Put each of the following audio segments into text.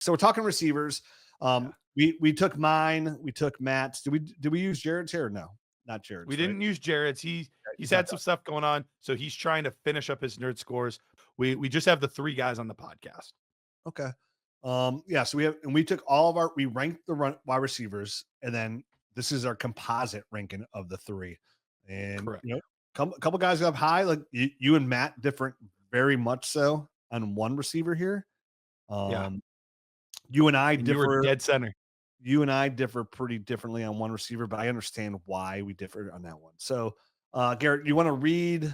So we're talking receivers. Yeah. We took mine. We took Matt's. Did we use Jared's here? Or no, not We Jared's, right? didn't use Jarrett's. He's He's not had done. some stuff going on, so he's trying to finish up his nerd scores. We just have the 3 guys on the podcast. Okay. Yeah. So we took all of we ranked the wide receivers, and then this is our composite ranking of the 3. And Correct. a couple guys got high, like you and Matt, different very much so on one receiver here. Yeah. You and I And you were differ. dead center. You and I differ pretty differently on one receiver, but I understand why we differ on that one. So, Garrett, you want to read?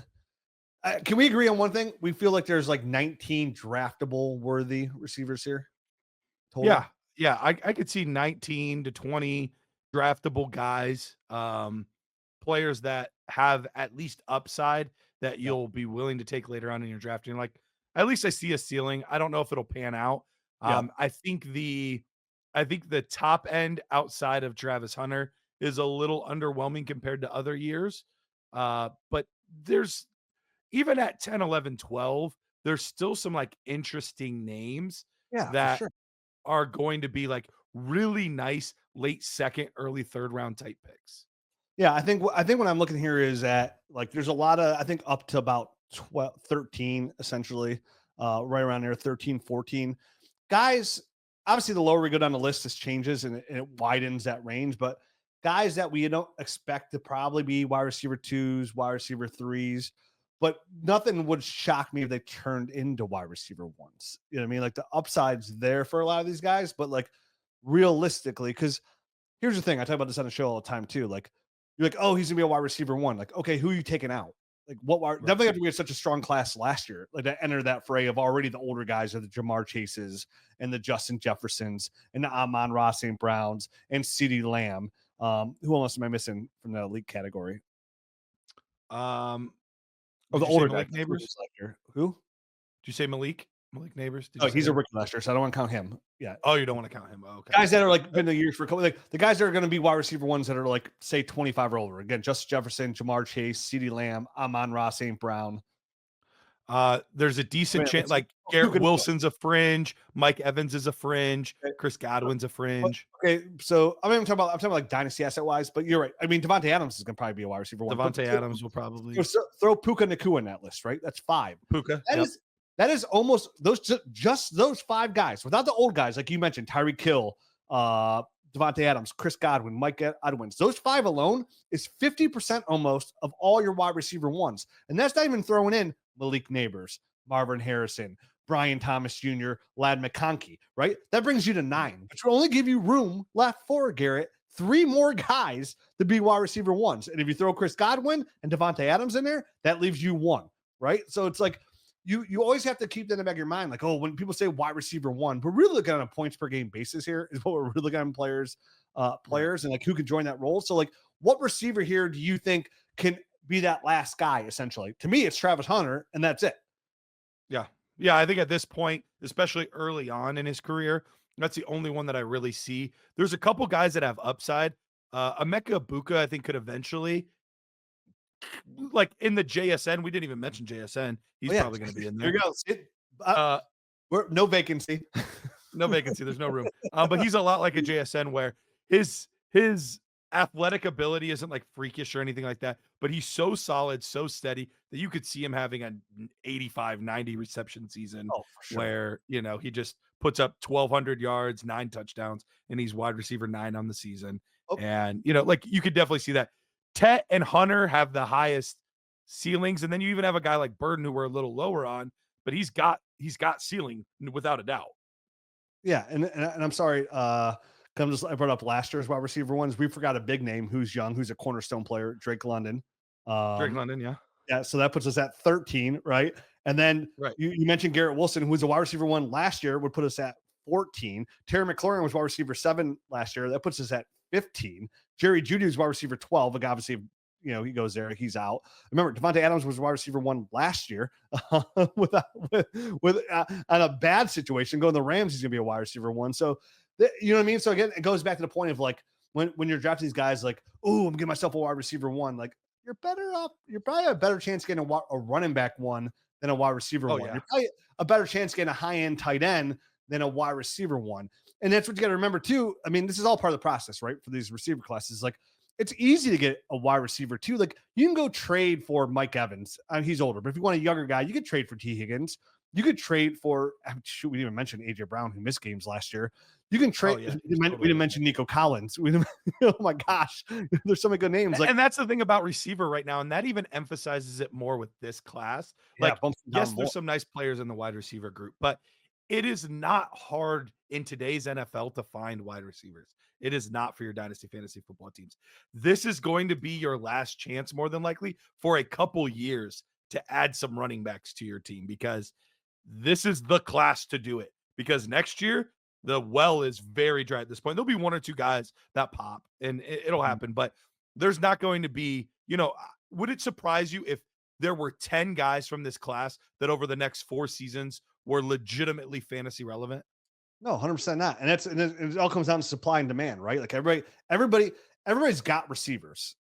Can we agree on one thing? We feel like there's like 19 draftable worthy receivers here. Total. Yeah. Yeah. I could see 19 to 20 draftable guys, players that have at least upside that Yeah. you'll be willing to take later on in your drafting. Like, at least I see a ceiling. I don't know if it'll pan out. Yeah. I think the top end outside of Travis Hunter is a little underwhelming compared to other years. But there's even at 10, 11, 12, there's still some like interesting names Yeah, for that sure. are going to be like really nice late second, early third round type picks. Yeah, I think what I'm looking here is that like there's a lot of I think up to about 12, 13 essentially, right around there, 13, 14 guys. Obviously, the lower we go down the list, this changes and it widens that range. But guys that we don't expect to probably be wide receiver 2s, wide receiver 3s, but nothing would shock me if they turned into wide receiver 1s. You know what I mean? Like the upside's there for a lot of these guys, but like realistically, because here's the thing, I talk about this on the show all the time too. Like you're like, oh, he's gonna be a wide receiver 1. Like, okay, who are you taking out? Like, what wide? Right. Definitely after we had such a strong class last year, like that entered that fray of already the older guys are the Jamar Chases and the Justin Jeffersons and the Amon-Ra St. Browns and CeeDee Lamb. Who else am I missing from the elite category? Um, Oh, did the you say older guys. Malik Neighbors? Who? Did you say Malik? Malik Neighbors? Did Oh, you say he's a him? rookie last year, so I don't want to count him. Yeah, Oh, you don't want to count him. Oh, okay. guys that are like been the years for a couple, like the guys that are going to be wide receiver 1s that are like say 25 or older. Again, Justin Jefferson, Jamar Chase, CeeDee Lamb, Amon-Ra St. Brown. There's a decent Man, chance, like who Garrett could Wilson's a fringe, Mike Evans is a fringe, Chris Godwin's a fringe, okay, so I mean, I'm talking about like dynasty asset wise, but you're right. I mean, Devontae Adams is going to probably be a wide receiver 1. But Devontae Adams will probably throw Puka Nacua in that list, right? That's 5. Puka. That Yep. is that is almost those just those 5 guys without the old guys like you mentioned, Tyreek Hill, Devontae Adams, Chris Godwin, Mike Edwins. Those 5 alone is 50% almost of all your wide receiver 1s, and that's not even throwing in Malik Neighbors, Marvin Harrison, Brian Thomas Jr., Lad McConkey, right? That brings you to 9, which will only give you room left for Garrett. 3 more guys to be wide receiver 1s. And if you throw Chris Godwin and Devontae Adams in there, that leaves you 1, right? So it's like you always have to keep that in the back of your mind. Like, oh, when people say wide receiver 1, we're really looking on a points per game basis here is what we're really looking at players and like who can join that role. So like what receiver here do you think can be that last guy essentially? To me, it's Travis Hunter and that's it. Yeah. Yeah. I think at this point, especially early on in his career, that's the only one that I really see. There's a couple guys that have upside. Emeka Ibuka, I think, could eventually, like in the JSN, we didn't even mention JSN. He's probably going to be in there. Here you go. We're no vacancy. No vacancy. There's no room. But he's a lot like a JSN where his athletic ability isn't like freakish or anything like that, but he's so solid, so steady that you could see him having an 85, 90 reception season where, he just puts up 1,200 yards, 9 touchdowns, and he's wide receiver 9 on the season. And, like you could definitely see that. Tet and Hunter have the highest ceilings. And then you even have a guy like Burden who we're a little lower on, but he's got ceiling without a doubt. Yeah. And I'm sorry. I brought up last year's wide receiver 1s. We forgot a big name who's young, who's a cornerstone player, Drake London. Yeah. Yeah. So that puts us at 13, right? And then you mentioned Garrett Wilson, who was a wide receiver 1 last year, would put us at 14. Terry McLaurin was wide receiver 7 last year. That puts us at 15. Jerry Jeudy was wide receiver 12. Like obviously, he goes there, he's out. Remember, Devontae Adams was wide receiver 1 last year with on a bad situation. Going to the Rams, he's going to be a wide receiver 1. So, you know what I mean? So again, it goes back to the point of like when you're drafting these guys, like, oh, I'm giving myself a wide receiver 1. Like you're better off. You're probably a better chance getting a running back 1 than a wide receiver 1. Yeah. You're probably a better chance getting a high end tight end than a wide receiver 1. And that's what you got to remember too. I mean, this is all part of the process, right? For these receiver classes, like it's easy to get a wide receiver too. Like you can go trade for Mike Evans. He's older, but if you want a younger guy, you could trade for T. Higgins. You could trade for, shoot, we didn't even mention AJ Brown, who missed games last year. You can trade. We didn't mention Nico Collins. Oh my gosh, there's so many good names. And that's the thing about receiver right now, and that even emphasizes it more with this class. Like, yes, there's some nice players in the wide receiver group, but it is not hard in today's NFL to find wide receivers. It is not for your dynasty fantasy football teams. This is going to be your last chance, more than likely, for a couple years to add some running backs to your team, because this is the class to do it. Because next year, the well is very dry at this point. There'll be 1 or 2 guys that pop, and it'll happen, but there's not going to be, would it surprise you if there were 10 guys from this class that over the next 4 seasons were legitimately fantasy relevant? No, 100% not. And it all comes down to supply and demand, right? Like everybody's got receivers.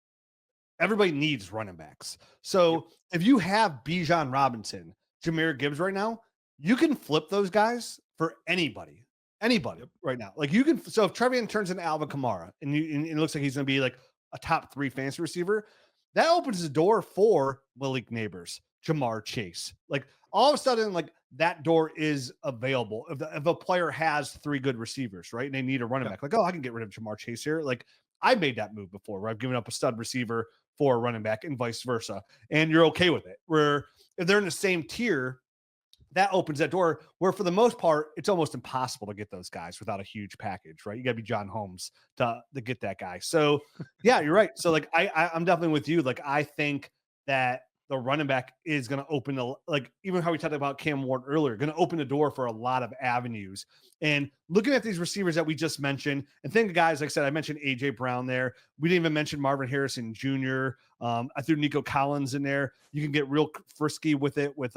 Everybody needs running backs. So if you have Bijan Robinson, Jahmyr Gibbs right now, you can flip those guys for anybody right now. Like you can. So if Trevian turns into Alvin Kamara and it looks like he's going to be like a top 3 fantasy receiver, that opens the door for Malik Neighbors, Jamar Chase. Like all of a sudden, like that door is available. If a player has 3 good receivers, right, and they need a running back, like, oh, I can get rid of Jamar Chase here. Like I made that move before, where I've given up a stud receiver for a running back and vice versa, and you're okay with it. Where if they're in the same tier, that opens that door where for the most part, it's almost impossible to get those guys without a huge package, right? You gotta be John Holmes to get that guy. So yeah, you're right. So like, I'm definitely with you. Like, I think that the running back is going to open like even how we talked about Cam Ward earlier, going to open the door for a lot of avenues. And looking at these receivers that we just mentioned, and think of guys, like I said, I mentioned AJ Brown there. We didn't even mention Marvin Harrison Jr. I threw Nico Collins in there. You can get real frisky with it with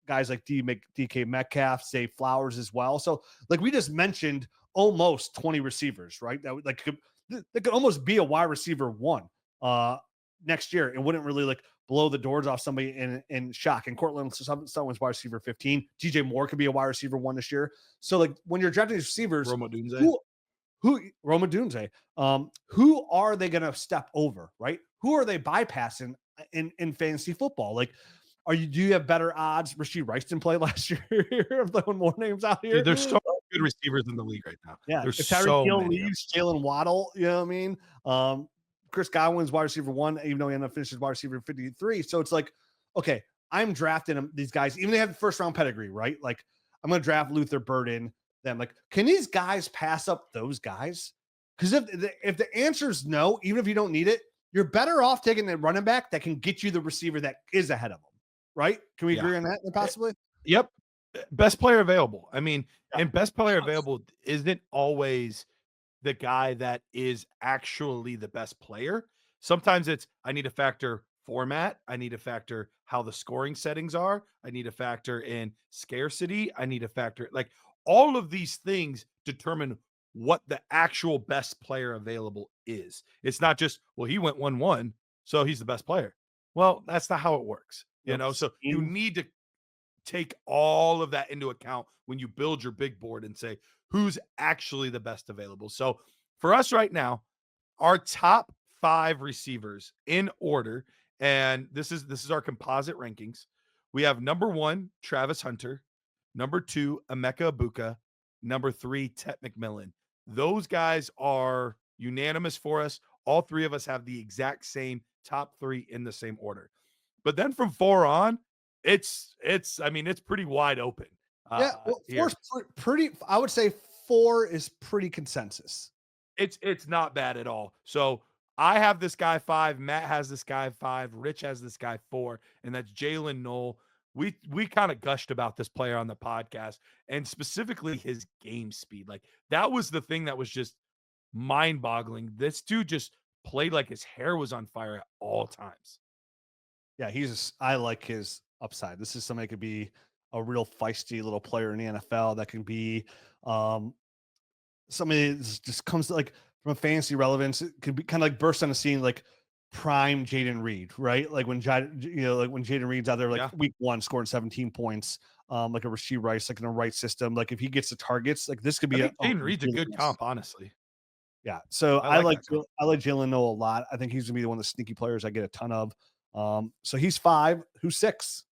guys like DK Metcalf, Zay Flowers as well. So like we just mentioned almost 20 receivers, right? That could almost be a wide receiver 1 next year. It wouldn't really like blow the doors off somebody in shock. And Cortland Sutton's wide receiver 15. DJ Moore could be a wide receiver 1 this year. So like when you're drafting these receivers, Roma Dunze, who are they going to step over, right? Who are they bypassing in fantasy football? Like, do you have better odds? Rasheed Rice didn't play last year. I'm throwing more names out here. Dude, there's so many good receivers in the league right now. Yeah, there's if Tyreek Hill leaves, Jalen Waddle, you know what I mean? Chris Godwin's wide receiver 1, even though he ended up finishing wide receiver 53. So it's like, okay, I'm drafting these guys, even they have the first round pedigree, right? Like I'm going to draft Luther Burden. Then like, can these guys pass up those guys? Because if the answer is no, even if you don't need it, you're better off taking a running back that can get you the receiver that is ahead of them, right? Can we agree on that possibly? Yep. Best player available. I mean, and best player available isn't always the guy that is actually the best player. Sometimes it's, I need to factor format. I need to factor how the scoring settings are. I need to factor in scarcity. I need to factor like all of these things determine what the actual best player available is. It's not just, well, he went 1-1, so he's the best player. Well, that's not how it works, you know? So you need to take all of that into account when you build your big board and say, who's actually the best available. So for us right now, our top 5 receivers in order, and this is our composite rankings. We have number 1, Travis Hunter, number 2, Emeka Ibuka, number 3, Tet McMillan. Those guys are unanimous for us. All 3 of us have the exact same top 3 in the same order. But then from 4 on, it's pretty wide open. Yeah, well, 4's pretty. I would say 4 is pretty consensus. It's not bad at all. So I have this guy 5, Matt has this guy 5, Rich has this guy 4, and that's Jalen Knoll. We kind of gushed about this player on the podcast, and specifically his game speed. Like that was the thing that was just mind-boggling. This dude just played like his hair was on fire at all times. Yeah, I like his upside. This is somebody that could be a real feisty little player in the NFL that can be somebody that just comes like from a fantasy relevance. It could be kind of like burst on the scene like prime Jaden Reed, right? Like when Jaden Reed's out there like week 1 scoring 17 points. like a Rasheed Rice, like in a right system. Like if he gets the targets, like this could I be think a Jaden Reed's a really good nice. comp, honestly. Yeah. So I like that comp. I like Jalen Noel a lot. I think he's gonna be one of the sneaky players I get a ton of. So he's 5. Who's 6?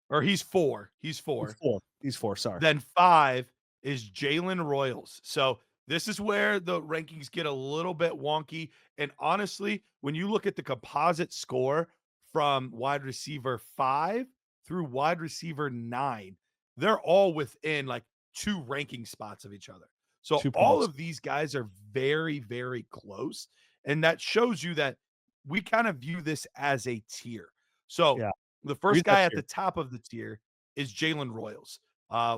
Or he's 4. He's He's 4. 4. He's 4. Sorry. Then 5 is Jalen Royals. So this is where the rankings get a little bit wonky. And honestly, when you look at the composite score from wide receiver 5 through wide receiver 9, they're all within like 2 ranking spots of each other. So 2 all points. of these guys are very, very close. And that shows you that we kind of view this as a tier. So Yeah. the Read first that guy at tier. the top of the tier is Jalen Royals.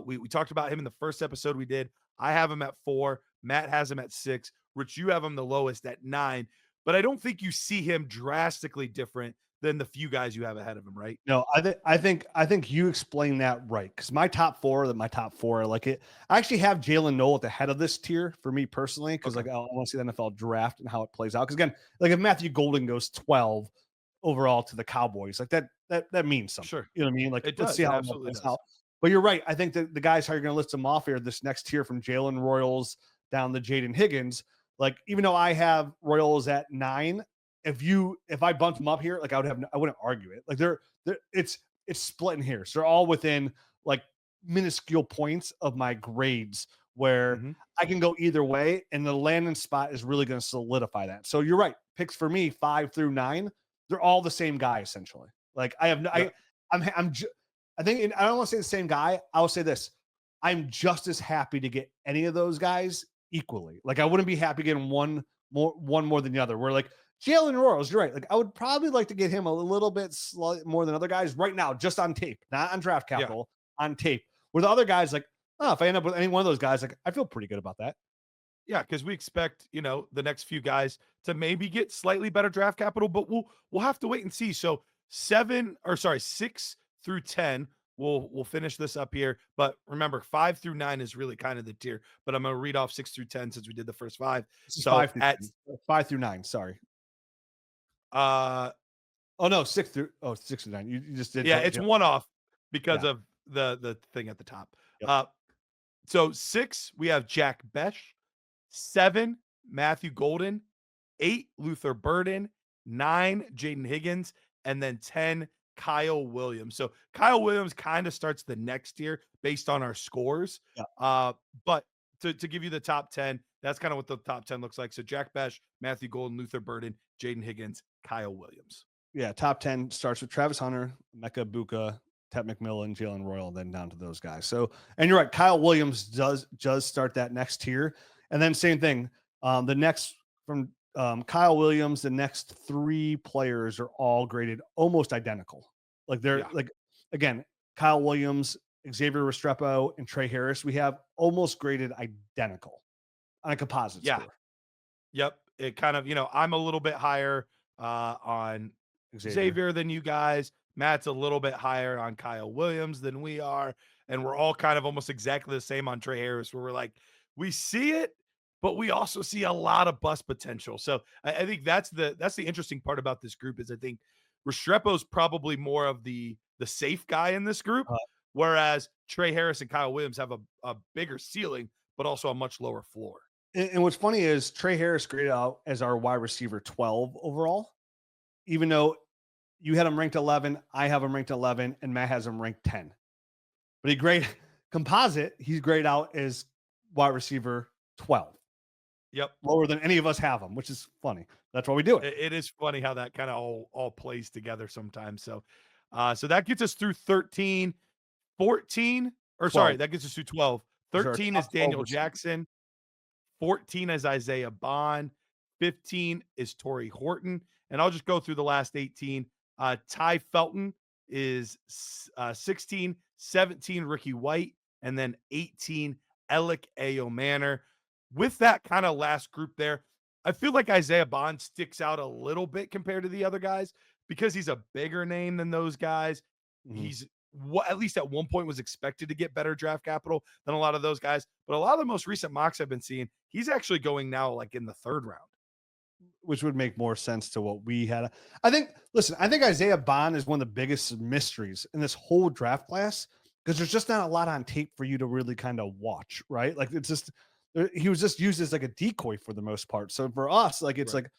We talked about him in the first episode we did. I have him at 4. Matt has him at 6. Rich, you have him the lowest at 9. But I don't think you see him drastically different than the few guys you have ahead of him, right? No, I think you explained that right. Because my top 4, that my top 4, like it. I actually have Jalen Noel at the head of this tier for me personally, because Okay. like I want to see the NFL draft and how it plays out. Because again, like if Matthew Golden goes 12 overall to the Cowboys, like that means something. Sure. You know what I mean? Like It let's see does. It how it absolutely plays does. out. But you're right. I think that the guys how you're going to list them off here, this next tier from Jalen Royals down to Jaden Higgins. Like even though I have Royals at 9, if I bumped them up here, like I wouldn't argue it. Like it's split in here. So they're all within like minuscule points of my grades where Mhm. I can go either way, and the landing spot is really going to solidify that. So you're right. Picks for me 5 through 9, they're all the same guy essentially. Like I have no, Yep. I think and I don't want to say the same guy. I will say this: I'm just as happy to get any of those guys equally. Like I wouldn't be happy getting one more than the other. Where like Jalen Royals, you're right. Like I would probably like to get him a little bit more than other guys right now, just on tape, not on draft Yeah. capital, on tape. Where the other guys, like, oh, if I end up with any one of those guys, like I feel pretty good about that. Yeah, because we expect, the next few guys to maybe get slightly better draft capital, but we'll have to wait and see. So 6 through 10, we'll finish this up here. But remember, 5 through 9 is really kind of the tier. But I'm gonna read off 6 through 10 since we did the first 5. This is So 5 through 9. Sorry. uh Oh no, 6 through 9. You just did. yeah, it's one off because Yeah. of the thing at the top. Yep. So 6, we have Jack Besh, 7, Matthew Golden, 8, Luther Burden, 9, Jaden Higgins, and then 10, Kyle Williams. So Kyle Williams kind of starts the next year based on our scores. Yeah. But to give you the top 10, that's kind of what the top 10 looks like. So Jack Besh, Matthew Golden, Luther Burden, Jaden Higgins, Kyle Williams. Yeah, top 10 starts with Travis Hunter, Mecca Buka, Ted McMillan, Jalen Royal, then down to those guys. So, and you're right, Kyle Williams does start that next tier. And then same thing, the next from Kyle Williams, the next 3 players are all graded almost identical. Like they're like, again, Kyle Williams, Xavier Restrepo, and Trey Harris, we have almost graded identical on a composite score. Yep. It kind of, I'm a little bit higher on Xavier than you guys. Matt's a little bit higher on Kyle Williams than we are. And we're all kind of almost exactly the same on Trey Harris, where we're like, we see it, but we also see a lot of bust potential. So I think that's the interesting part about this group is I think Restrepo's probably more of the safe guy in this group, whereas Trey Harris and Kyle Williams have a bigger ceiling, but also a much lower floor. And what's funny is Trey Harris graded out as our wide receiver 12 overall, even though you had him ranked 11, I have him ranked 11, and Matt has him ranked 10. But he grade composite, he's graded out as wide receiver 12. Yep. Lower than any of us have him, which is funny. That's why we do it. It is funny how that kind of all plays together sometimes. So so that gets us through 13, 14, or 12. sorry, that gets us through 12. 13 is Daniel Jackson. 14 is Isaiah Bond. 15 is Torrey Horton. And I'll just go through the last 18. Ty Felton is 16, 17, Ricky White, and then 18, Alec Ayo Manor. With that kind of last group there, I feel like Isaiah Bond sticks out a little bit compared to the other guys because he's a bigger name than those guys. Mhm. He's at least at one point was expected to get better draft capital than a lot of those guys. But a lot of the most recent mocks I've been seeing, he's actually going now like in the 3rd round. Which would make more sense to what we had. I think Isaiah Bond is one of the biggest mysteries in this whole draft class because there's just not a lot on tape for you to really kind of watch, right? Like it's just he was just used as like a decoy for the most part. So for us, like it's Right. like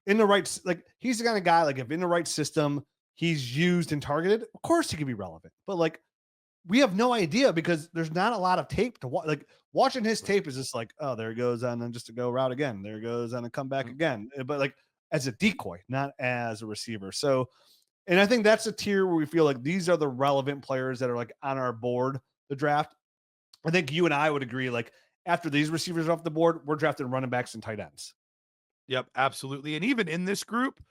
in the right, like he's the kind of guy like if in the right system he's used and targeted, of course he could be relevant. But like we have no idea because there's not a lot of tape to watch. Like watching his Right. tape is just like, oh, there he goes on and just to go route again. There he goes on and come back Mhm. again. But like as a decoy, not as a receiver. So, and I think that's a tier where we feel like these are the relevant players that are like on our board, the draft. I think you and I would agree, like after these receivers are off the board, we're drafting running backs and tight ends. Yep, absolutely. And even in this group,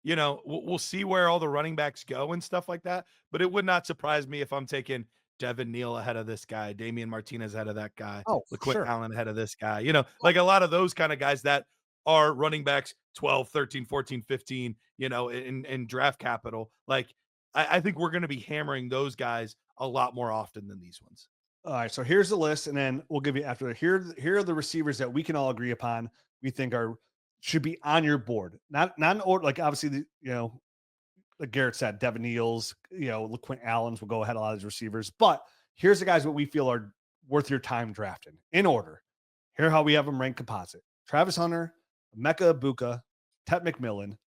we'll see where all the running backs go and stuff like that. But it would not surprise me if I'm taking Devin Neal ahead of this guy, Damian Martinez ahead of that guy, Oh, for LaQuint sure. Allen ahead of this guy. Like a lot of those kind of guys that are running backs 12, 13, 14, 15, in draft capital. Like I think we're going to be hammering those guys a lot more often than these ones. All right, so here's the list, and then we'll give you after here are the receivers that we can all agree upon. We think are should be on your board, not in order. Like obviously, like Garrett said, Devin Neal's, LaQuint Allen's will go ahead of a lot of these receivers. But here's the guys what we feel are worth your time drafting in order. Here how we have them ranked composite: Travis Hunter, Mecca Ibuka, Tet McMillan,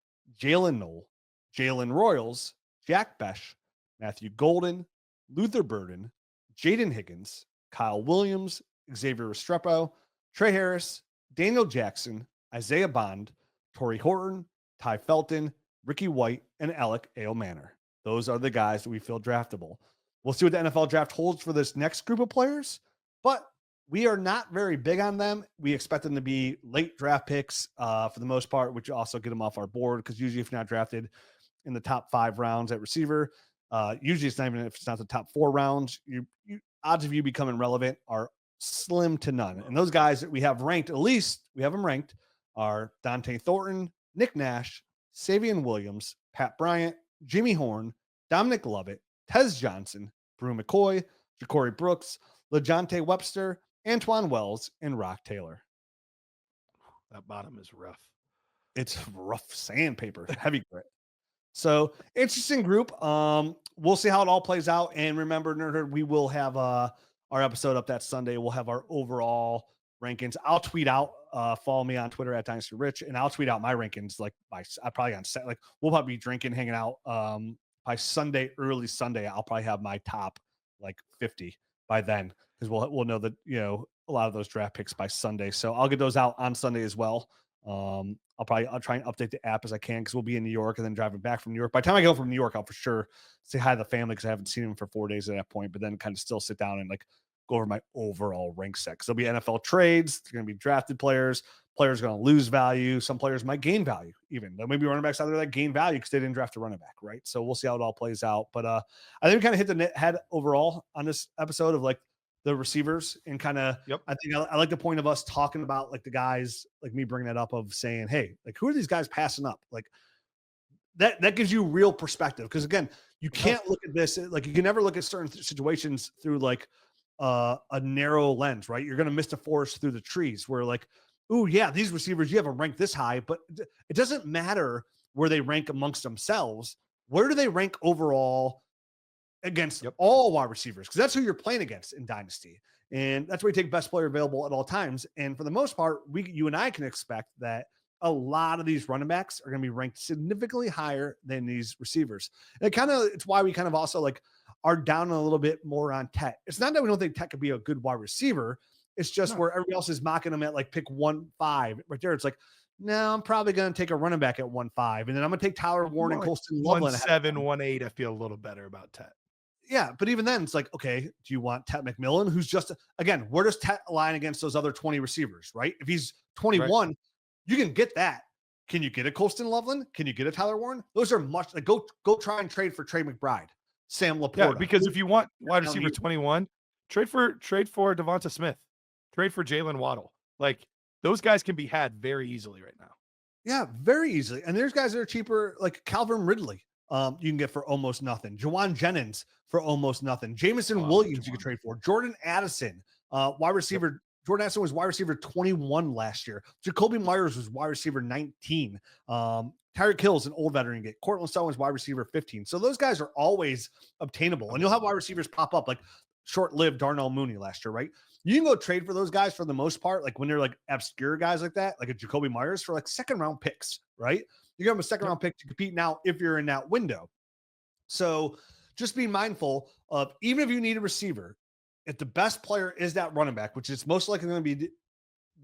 Jalen Knoll, Jalen Royals, Jack Besh, Matthew Golden, Luther Burden, Jaden Higgins, Kyle Williams, Xavier Restrepo, Trey Harris, Daniel Jackson, Isaiah Bond, Torrey Horton, Ty Felton, Ricky White, and Alec A. Manor. Those are the guys that we feel draftable. We'll see what the NFL draft holds for this next group of players, but we are not very big on them. We expect them to be late draft picks for the most part, which also get them off our board because usually if you're not drafted in the top 5 rounds at receiver, usually it's not even if it's not the top 4 rounds, odds of you becoming relevant are slim to none. And those guys that we have ranked, at least we have them ranked, are Dante Thornton, Nick Nash, Savion Williams, Pat Bryant, Jimmy Horn, Dominic Lovett, Tez Johnson, Brew McCoy, Ja'Cory Brooks, LeJounte Webster, Antoine Wells, and Rock Taylor. That bottom is rough. It's rough sandpaper, heavy grit. So interesting group. We'll see how it all plays out. And remember, Nerd Herd, we will have our episode up that Sunday. We'll have our overall rankings. I'll tweet out. Follow me on Twitter at Dynasty Rich, and I'll tweet out my rankings. Like I probably on set. Like we'll probably be drinking, hanging out. By Sunday, early Sunday, I'll probably have my top like 50 by then because we'll know that a lot of those draft picks by Sunday. So I'll get those out on Sunday as well. I'll try and update the app as I can because we'll be in New York and then driving back from New York. By the time I go from New York, I'll for sure say hi to the family because I haven't seen them for 4 days at that point, but then kind of still sit down and like go over my overall rank set. Because there'll be NFL trades, there's going to be drafted players are going to lose value. Some players might gain value even. There may be running backs out there that gain value because they didn't draft a running back, right? So we'll see how it all plays out. But I think we kind of hit the head overall on this episode of like the receivers and kind of, Yep. I think I like the point of us talking about like the guys, like me bringing that up of saying, hey, like who are these guys passing up? Like that gives you real perspective. Because again, you can't look at this, like you can never look at certain situations through like a narrow lens, right? You're going to miss the forest through the trees where like, oh yeah, these receivers, you have them ranked this high, but it doesn't matter where they rank amongst themselves. Where do they rank overall against all wide receivers? Because that's who you're playing against in Dynasty. And that's where you take best player available at all times. And for the most part, you and I can expect that a lot of these running backs are going to be ranked significantly higher than these receivers. And it's why we kind of also like are down a little bit more on Tet. It's not that we don't think Tet could be a good wide receiver. It's just where everybody else is mocking him at like pick 1-5 right there. It's like, no, I'm probably going to take a running back at 1-5. And then I'm going to take Tyler Warren and Colston Loveland. 1-7, 1-8. I feel a little better about Tet. Yeah, but even then, it's like, okay, do you want Tet McMillan, who's just, again, where does Tet align against those other 20 receivers, right? If he's 21, you can get that. Can you get a Colston Loveland? Can you get a Tyler Warren? Those are much, like, go try and trade for Trey McBride, Sam Laporta. Yeah, because if you want wide receiver 21, trade for Devonta Smith, trade for Jalen Waddle. Like, those guys can be had very easily right now. Yeah, very easily. And there's guys that are cheaper, like Calvin Ridley. You can get for almost nothing. Jawan Jennings for almost nothing. Jamison Williams you could trade for. Jordan Addison, wide receiver. Yep. Jordan Addison was wide receiver 21 last year. Jacoby Myers was wide receiver 19. Tyreek Hill's an old veteran get. Cortland Sutton's wide receiver 15. So those guys are always obtainable. And you'll have wide receivers pop up like short-lived Darnell Mooney last year, right? You can go trade for those guys for the most part, like when they're like obscure guys like that, like a Jacoby Myers for like second-round picks, right? You give them a second-round pick to compete now if you're in that window. So just be mindful of, even if you need a receiver, if the best player is that running back, which is most likely going to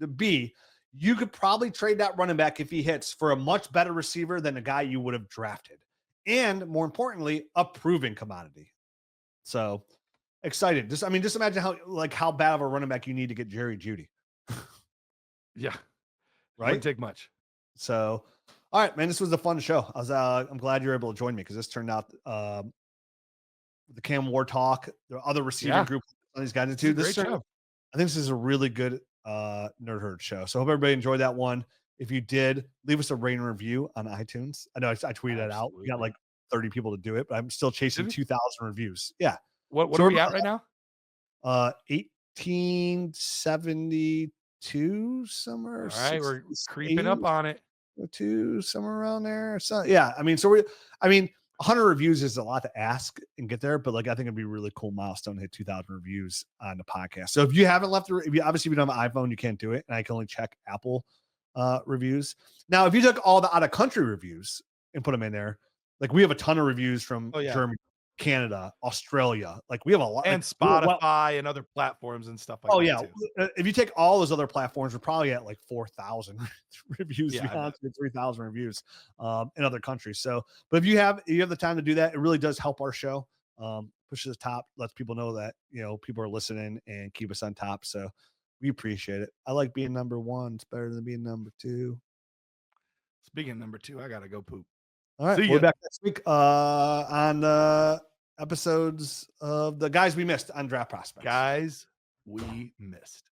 be, you could probably trade that running back if he hits for a much better receiver than a guy you would have drafted. And more importantly, a proven commodity. So excited. Just imagine how bad of a running back you need to get Jerry Jeudy. Yeah. Right. Wouldn't take much. So, all right, man, this was a fun show. I'm glad you were able to join me, because this turned out the Cam Ward talk, the other receiving group on these guys too. I think this is a really good Nerd Herd show. So I hope everybody enjoyed that one. If you did, leave us a rating and review on iTunes. I know I tweeted it out. We got like 30 people to do it, but I'm still chasing 2,000 reviews. Yeah. What are we at right now? 1872 somewhere. All right, we're creeping up on it. Somewhere around there. So yeah, 100 reviews is a lot to ask and get there, but like I think it'd be a really cool milestone to hit 2,000 reviews on the podcast. So if you haven't left, if you don't have an iPhone, you can't do it, and I can only check Apple reviews. Now, if you took all the out of country reviews and put them in there, like we have a ton of reviews from Germany, Canada, Australia. Like we have a lot, and Spotify and other platforms and stuff like that. Oh yeah, too. If you take all those other platforms, we're probably at like 4,000 reviews, 3,000 reviews in other countries. So, but if you have the time to do that, it really does help our show. Push to the top, lets people know that people are listening and keep us on top. So we appreciate it. I like being number one. It's better than being number two. Speaking of number two, I gotta go poop. All right, we'll be back next week on episodes of the guys we missed on Draft Prospects. Guys we missed.